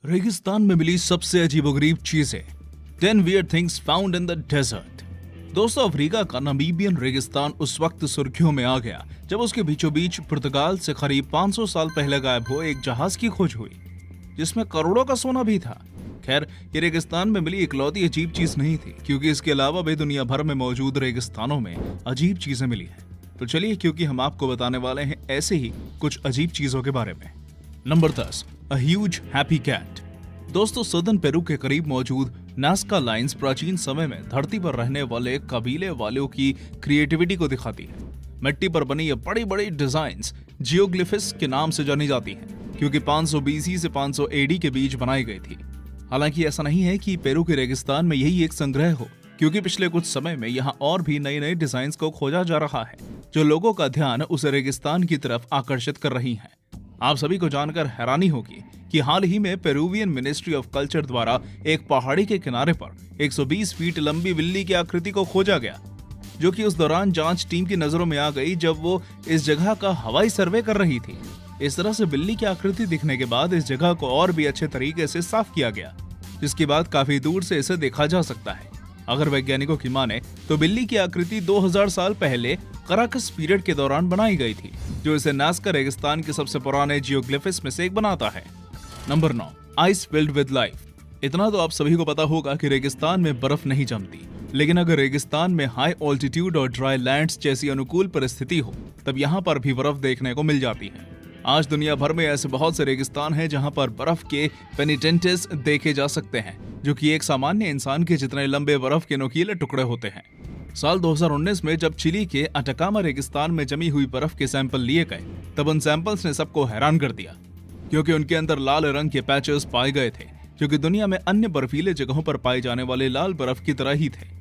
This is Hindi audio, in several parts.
रेगिस्तान में मिली सबसे अजीबोगरीब चीजें 10 weird things found in the desert। दोस्तों, अफ्रीका का नामीबियन रेगिस्तान उस वक्त सुर्खियों में आ गया जब उसके बीचों बीच पुर्तगाल से करीब 500 साल पहले गायब हुए एक जहाज की खोज हुई जिसमें करोड़ों का सोना भी था। खैर, ये रेगिस्तान में मिली इकलौती अजीब चीज नहीं थी, क्योंकि इसके अलावा भी दुनिया भर में मौजूद रेगिस्तानों में अजीब चीजें मिली हैं। तो चलिए, क्योंकि हम आपको बताने वाले हैं ऐसे ही कुछ अजीब चीजों के बारे में। Number 10, a huge happy cat. दोस्तों, सदर्न पेरू के करीब मौजूद नास्का लाइंस प्राचीन समय में धरती पर रहने वाले कबीले वालों की क्रिएटिविटी को दिखाती है। मिट्टी पर बनी ये बड़ी बड़ी डिजाइन्स जियोग्लिफिस के नाम से जानी जाती हैं, क्योंकि 500 BC से 500 AD के बीच बनाई गई थी। हालांकि ऐसा नहीं है कि पेरू के रेगिस्तान में यही एक संग्रह हो, क्योंकि पिछले कुछ समय में यहाँ और भी नए नए डिजाइन्स को खोजा जा रहा है जो लोगों का ध्यान उस रेगिस्तान की तरफ आकर्षित कर रही हैं। आप सभी को जानकर हैरानी होगी कि हाल ही में पेरुवियन मिनिस्ट्री ऑफ कल्चर द्वारा एक पहाड़ी के किनारे पर 120 फीट लंबी बिल्ली की आकृति को खोजा गया, जो कि उस दौरान जांच टीम की नजरों में आ गई जब वो इस जगह का हवाई सर्वे कर रही थी। इस तरह से बिल्ली की आकृति दिखने के बाद इस जगह को और भी अच्छे तरीके से साफ किया गया, जिसके बाद काफी दूर से इसे देखा जा सकता है। अगर वैज्ञानिकों की माने तो बिल्ली की आकृति 2000 साल पहले कराकस पीरियड के दौरान बनाई गई थी, जो इसे नास्का रेगिस्तान के सबसे पुराने जियोग्लिफिस में से एक बनाता है। Number 9, ice filled with life. इतना तो आप सभी को पता होगा कि रेगिस्तान में बर्फ नहीं जमती, लेकिन अगर रेगिस्तान में हाई ऑल्टीट्यूड और ड्राई लैंड्स जैसी अनुकूल परिस्थिति हो तब यहाँ पर भी बर्फ देखने को मिल जाती है। आज दुनिया भर में ऐसे बहुत से रेगिस्तान हैं जहाँ पर बर्फ के पेनिटेंटेस देखे जा सकते हैं, जो कि एक सामान्य इंसान के जितने लंबे बर्फ के नुकीले टुकड़े होते हैं। साल 2019 में जब चिली के अटाकामा रेगिस्तान में जमी हुई बर्फ के सैंपल लिए गए, तब उन सैंपल्स ने सबको हैरान कर दिया, क्योंकि उनके अंदर लाल रंग के पैचेस पाए गए थे, जो कि दुनिया में अन्य बर्फीले जगहों पर पाए जाने वाले लाल बर्फ की तरह ही थे।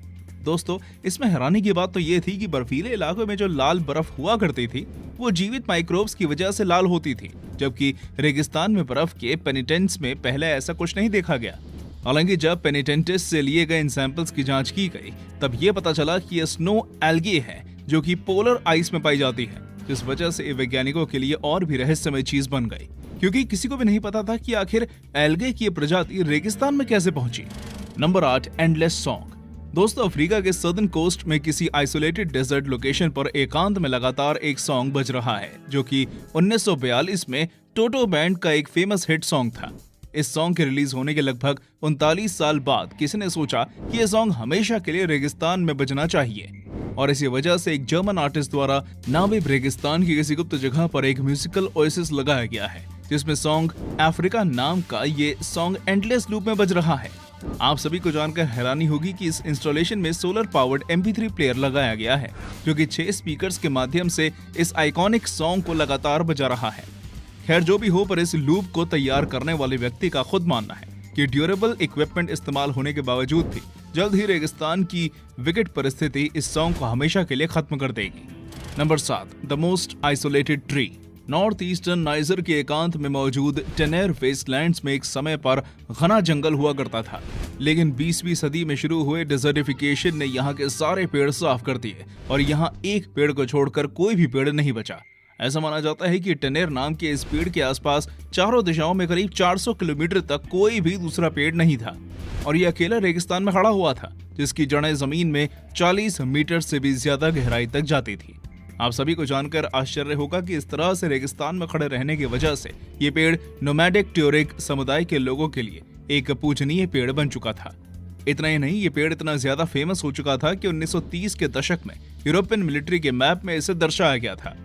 दोस्तों, इसमें हैरानी की बात तो ये थी कि बर्फीले इलाकों में जो लाल बर्फ हुआ करती थी वो जीवित माइक्रोब्स की वजह से लाल होती थी, जबकि रेगिस्तान में बर्फ के पेनिटेंट्स में पहले ऐसा कुछ नहीं देखा गया। हालांकि जब पेनिटेंटिस से लिए गए इन सैंपल्स की जांच की गई तब ये पता चला कि ये स्नो एल्गे है, जो कि पोलर आइस में पाई जाती है, जिस वजह से वैज्ञानिकों के लिए और भी रहस्यमय चीज बन गई, क्योंकि किसी को भी नहीं पता था कि आखिर एल्गे की प्रजाति रेगिस्तान में कैसे पहुंची। Number 8, endless song. दोस्तों, अफ्रीका के सदर्न कोस्ट में किसी आइसोलेटेड डेजर्ट लोकेशन पर एकांत में लगातार एक सॉन्ग बज रहा है, जो कि 1942 में टोटो बैंड का एक फेमस हिट सॉन्ग था। इस सॉन्ग के रिलीज होने के लगभग 39 साल बाद किसी ने सोचा कि यह सॉन्ग हमेशा के लिए रेगिस्तान में बजना चाहिए, और इसी वजह से एक जर्मन आर्टिस्ट द्वारा नामिब रेगिस्तान की किसी गुप्त जगह पर एक म्यूजिकल ओएसिस लगाया गया है, जिसमें सॉन्ग अफ्रीका नाम का ये सॉन्ग एंडलेस लूप में बज रहा है। आप सभी को जानकर हैरानी होगी कि इस इंस्टॉलेशन में सोलर पावर्ड MP3 प्लेयर लगाया गया है, जो कि 6 स्पीकर्स के माध्यम से इस आइकॉनिक सॉन्ग को लगातार बजा रहा है। खैर, जो भी हो, पर इस लूप को तैयार करने वाले व्यक्ति का खुद मानना है कि ड्यूरेबल इक्विपमेंट इस्तेमाल होने के बावजूद भी जल्द ही रेगिस्तान की विकट परिस्थिति इस सॉन्ग को हमेशा के लिए खत्म कर देगी। Number 7, the most isolated tree. North eastern niger के एकांत में मौजूद टेनेर वेस्टलैंड्स में एक समय पर घना जंगल हुआ करता था, लेकिन 20वीं सदी में शुरू हुए डिजर्टिफिकेशन ने यहाँ के सारे पेड़ साफ कर दिए और यहाँ एक पेड़ को छोड़कर कोई भी पेड़ नहीं बचा। ऐसा माना जाता है कि टेनेर नाम के इस पेड़ के आसपास चारों दिशाओं में करीब 400 किलोमीटर तक कोई भी दूसरा पेड़ नहीं था, और यह अकेला रेगिस्तान में खड़ा हुआ था, जिसकी जड़ें जमीन में 40 मीटर से भी ज्यादा गहराई तक जाती थी। आप सभी को जानकर आश्चर्य होगा कि इस तरह से रेगिस्तान में खड़े रहने की वजह से ये पेड़ नोमैडिक ट्यूरिक समुदाय के लोगों के लिए एक पूजनीय पेड़ बन चुका था। इतना ही नहीं, ये पेड़ इतना ज्यादा फेमस हो चुका था कि 1930 के दशक में यूरोपियन मिलिट्री के मैप में इसे दर्शाया गया था।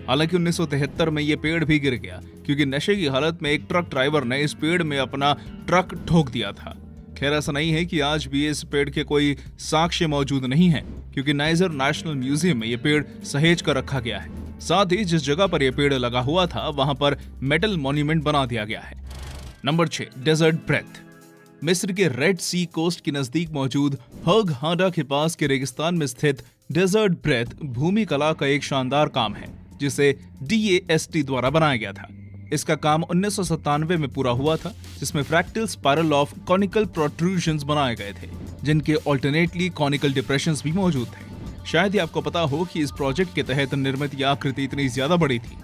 हालांकि 1973 में ये पेड़ भी गिर गया, क्योंकि नशे की हालत में एक ट्रक ड्राइवर ने इस पेड़ में अपना ट्रक ठोक दिया था। खैर, ऐसा नहीं है कि आज भी इस पेड़ के कोई साक्ष्य मौजूद नहीं है, क्योंकि नाइजर नेशनल म्यूजियम में ये पेड़ सहेज कर रखा गया है। साथ ही जिस जगह पर यह पेड़ लगा हुआ था वहां पर मेटल मॉन्यूमेंट बना दिया गया है। Number 6, desert breath. मिस्र के रेड सी कोस्ट के नजदीक मौजूद हग हाडा के पास के रेगिस्तान में स्थित डेजर्ट ब्रेथ भूमि कला का एक शानदार काम है, जिसे DAST द्वारा बनाया गया था। इसका काम 1997 में पूरा हुआ था, जिसमें फ्रैक्टल स्पाइरल ऑफ कॉनिकल प्रोट्रूजन्स बनाए गए थे, जिनके ऑल्टरनेटली कॉनिकल डिप्रेशंस भी मौजूद थे। शायद ही आपको पता हो कि इस प्रोजेक्ट के तहत निर्मित यह आकृति इतनी ज्यादा बड़ी थी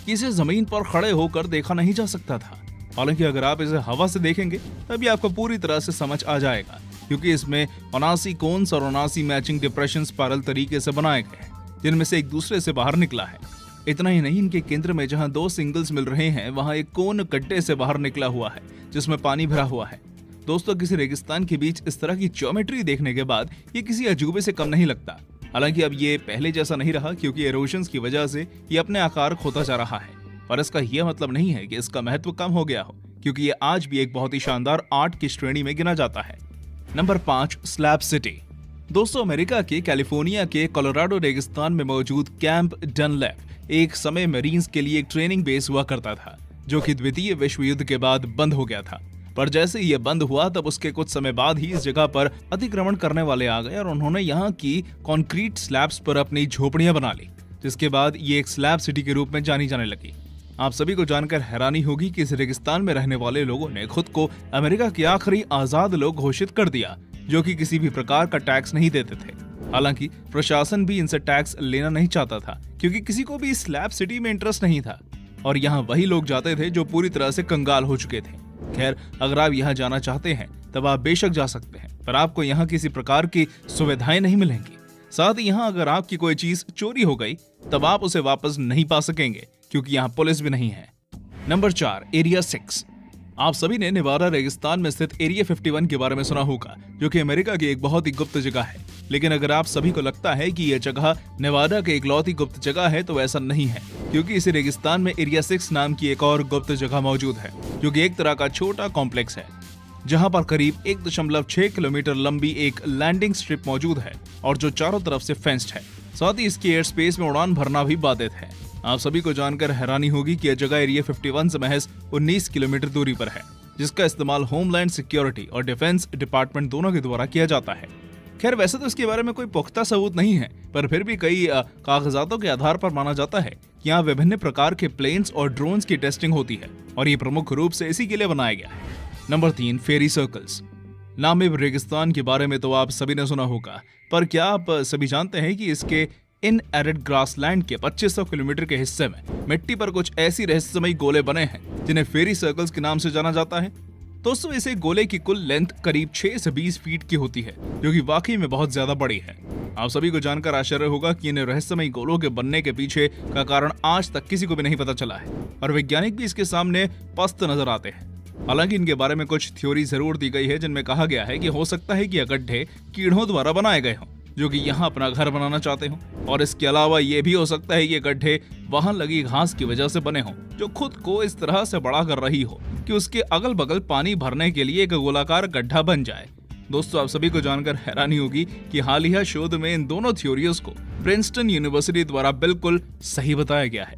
कि इसे जमीन पर खड़े होकर देखा नहीं जा सकता था। हालांकि अगर आप इसे हवा से देखेंगे तभी आपको पूरी तरह से समझ आ जाएगा, क्योंकि इसमें 79 कोन्स और 79 मैचिंग डिप्रेशन स्पाइरल तरीके से बनाए गए हैं, जिनमें से एक दूसरे से बाहर निकला है। इतना ही नहीं, इनके केंद्र में जहां 2 सिंगल्स मिल रहे हैं वहां एक कोन गड्ढे से बाहर निकला हुआ है जिसमें पानी भरा हुआ है। दोस्तों, किसी रेगिस्तान के बीच इस तरह की ज्योमेट्री देखने के बाद ये किसी अजूबे से कम नहीं लगता। हालांकि अब ये पहले जैसा नहीं रहा, क्योंकि एरोशंस की वजह से ये अपने आकार खोता जा रहा है, पर इसका यह मतलब नहीं है कि इसका महत्व कम हो गया हो, क्योंकि ये आज भी एक बहुत ही शानदार आर्ट की श्रेणी में गिना जाता है। Number 5, slab city. दोस्तों, अमेरिका के कैलिफोर्निया के कोलोराडो रेगिस्तान में मौजूद कैंप डनलैप एक समय मरीन्स के लिए एक ट्रेनिंग बेस हुआ करता था, जो कि द्वितीय विश्व युद्ध के बाद बंद हो गया था। पर जैसे ही ये बंद हुआ तब उसके कुछ समय बाद ही इस जगह पर अतिक्रमण करने वाले आ गए और उन्होंने यहाँ की कंक्रीट स्लैब्स पर अपनी झोपड़ियां बना ली, जिसके बाद ये एक स्लैब सिटी के रूप में जानी जाने लगी। आप सभी को जानकर हैरानी होगी कि इस रेगिस्तान में रहने वाले लोगों ने खुद को अमेरिका के आखिरी आजाद लोग घोषित कर दिया, जो कि किसी भी प्रकार का टैक्स नहीं देते थे। हालांकि प्रशासन भी इनसे टैक्स लेना नहीं चाहता था, क्योंकि किसी को भी इस स्लैब सिटी में इंटरेस्ट नहीं था और यहाँ वही लोग जाते थे जो पूरी तरह से कंगाल हो चुके थे। खैर, अगर आप यहाँ जाना चाहते हैं तब आप बेशक जा सकते हैं, पर आपको यहाँ किसी प्रकार की सुविधाएं नहीं मिलेंगी। साथ ही यहाँ अगर आपकी कोई चीज चोरी हो गई तब आप उसे वापस नहीं पा सकेंगे, क्योंकि यहाँ पुलिस भी नहीं है। Number 4, area 6। आप सभी ने नेवाडा रेगिस्तान में स्थित एरिया 51 के बारे में सुना होगा, जो कि अमेरिका की एक बहुत ही गुप्त जगह है। लेकिन अगर आप सभी को लगता है कि यह जगह नेवाडा की इकलौती गुप्त जगह है तो ऐसा नहीं है, क्योंकि इसी रेगिस्तान में एरिया 6 नाम की एक और गुप्त जगह मौजूद है, जो कि एक तरह का छोटा कॉम्प्लेक्स है, जहां पर करीब 1.6 किलोमीटर लंबी एक लैंडिंग स्ट्रिप मौजूद है और जो चारों तरफ से फेंस्ड है। साथ ही इसके एयर स्पेस में उड़ान भरना भी बाधित है। आप सभी को जानकर हैरानी होगी कि यह जगह एरिया 51 से महज 19 किलोमीटर दूरी पर है, जिसका इस्तेमाल होमलैंड सिक्योरिटी और डिफेंस डिपार्टमेंट दोनों के द्वारा किया जाता है। खैर, वैसे तो इसके बारे में कोई पुख्ता सबूत नहीं है, पर फिर भी कई कागजातों के आधार पर माना जाता है कि यहाँ विभिन्न प्रकार के प्लेन्स और ड्रोन्स की टेस्टिंग होती है और ये प्रमुख रूप से इसी के लिए बनाया गया है। नंबर 3, फेरी सर्कल्स। नामिब रेगिस्तान के बारे में तो आप सभी ने सुना होगा, पर क्या आप सभी जानते हैं कि इसके इन एरिड ग्रासलैंड के 2500 किलोमीटर के हिस्से में मिट्टी पर कुछ ऐसी रहस्यमयी गोले बने हैं जिन्हें फेरी सर्कल्स के नाम से जाना जाता है। दोस्तों, इसे गोले की कुल लेंथ करीब 6 से 20 फीट की होती है, जो कि वाकई में बहुत ज्यादा बड़ी है। आप सभी को जानकर आश्चर्य होगा कि इन रहस्यमयी गोलों के बनने के पीछे का कारण आज तक किसी को भी नहीं पता चला है और वैज्ञानिक भी इसके सामने पस्त नजर आते हैं। हालांकि इनके बारे में कुछ थ्योरी जरूर दी गई है, जिनमें कहा गया है कि हो सकता है कि यह गड्ढे कीड़ों द्वारा बनाए गए हों, जो कि यहाँ अपना घर बनाना चाहते हों, और इसके अलावा ये भी हो सकता है ये गड्ढे वहां लगी घास की वजह से बने हों, जो खुद को इस तरह से बड़ा कर रही हो कि उसके अगल बगल पानी भरने के लिए एक गोलाकार गड्ढा बन जाए। दोस्तों, आप सभी को जानकर हैरानी होगी कि हालिया शोध में इन दोनों थ्योरीज को प्रिंसटन यूनिवर्सिटी द्वारा बिल्कुल सही बताया गया है।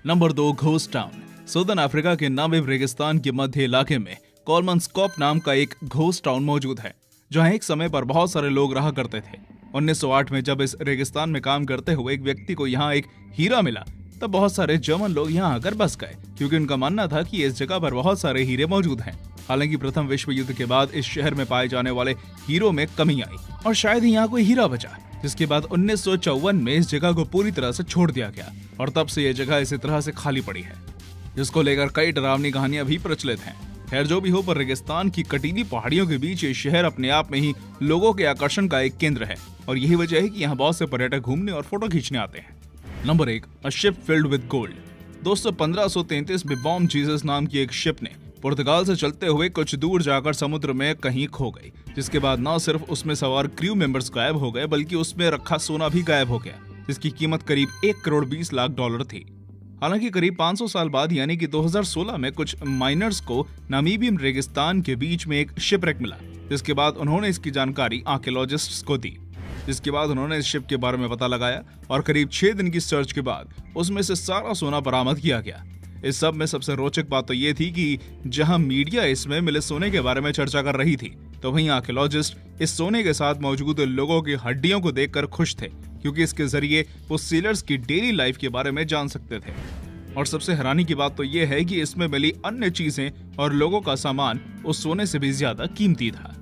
Number 2, ghost town. Southern Africa के नामिब रेगिस्तान के मध्य इलाके में कोलमनस्कोप नाम का एक घोस्ट टाउन मौजूद है, जहां एक समय पर बहुत सारे लोग रहा करते थे। 1908 में जब इस रेगिस्तान में काम करते हुए एक व्यक्ति को यहाँ एक हीरा मिला, तब बहुत सारे जर्मन लोग यहाँ आकर बस गए, क्योंकि उनका मानना था कि इस जगह पर बहुत सारे हीरे मौजूद हैं। हालांकि प्रथम विश्व युद्ध के बाद इस शहर में पाए जाने वाले हीरों में कमी आई और शायद ही यहाँ कोई हीरा बचा, जिसके बाद 1954 में इस जगह को पूरी तरह से छोड़ दिया गया और तब से यह जगह इसी तरह से खाली पड़ी है, जिसको लेकर कई डरावनी कहानियां भी प्रचलित हैं। खैर, जो भी हो, पर रेगिस्तान की कटीली पहाड़ियों के बीच ये शहर अपने आप में ही लोगों के आकर्षण का एक केंद्र है और यही वजह है कि यहाँ बहुत से पर्यटक घूमने और फोटो खींचने आते हैं। Number 1, a ship filled with gold. दोस्तों, 1533 में बॉम जीसस नाम की एक शिप ने पुर्तगाल से चलते हुए कुछ दूर जाकर समुद्र में कहीं खो गई, जिसके बाद न सिर्फ उसमें सवार क्रू मेंबर्स गायब हो गए, बल्कि उसमें रखा सोना भी गायब हो गया, जिसकी कीमत करीब $1,20,00,000 थी। हालांकि करीब 500 साल बाद यानी कि 2016 में कुछ माइनर्स को नामीबियन रेगिस्तान के बीच में एक शिपरेक मिला, जिसके बाद उन्होंने इसकी जानकारी आर्कियोलॉजिस्ट्स को दी, जिसके बाद उन्होंने इस शिप के बारे में पता लगाया और करीब 6 दिन की सर्च के बाद उसमें से सारा सोना बरामद किया गया। इस सब में सबसे रोचक बात तो ये थी कि जहां मीडिया इसमें मिले सोने के बारे में चर्चा कर रही थी, तो वहीं आर्कियोलॉजिस्ट इस सोने के साथ मौजूद लोगों की हड्डियों को देखकर खुश थे, क्योंकि इसके जरिए वो सीलर्स की डेली लाइफ के बारे में जान सकते थे। और सबसे हैरानी की बात तो ये है कि इसमें मिली अन्य चीजें और लोगों का सामान उस सोने से भी ज्यादा कीमती था।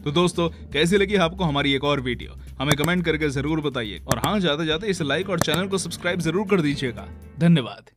तो दोस्तों, कैसी लगी आपको हमारी एक और वीडियो? हमें कमेंट करके जरूर बताइए और हाँ, जाते जाते इसे लाइक और चैनल को सब्सक्राइब जरूर कर दीजिएगा। धन्यवाद।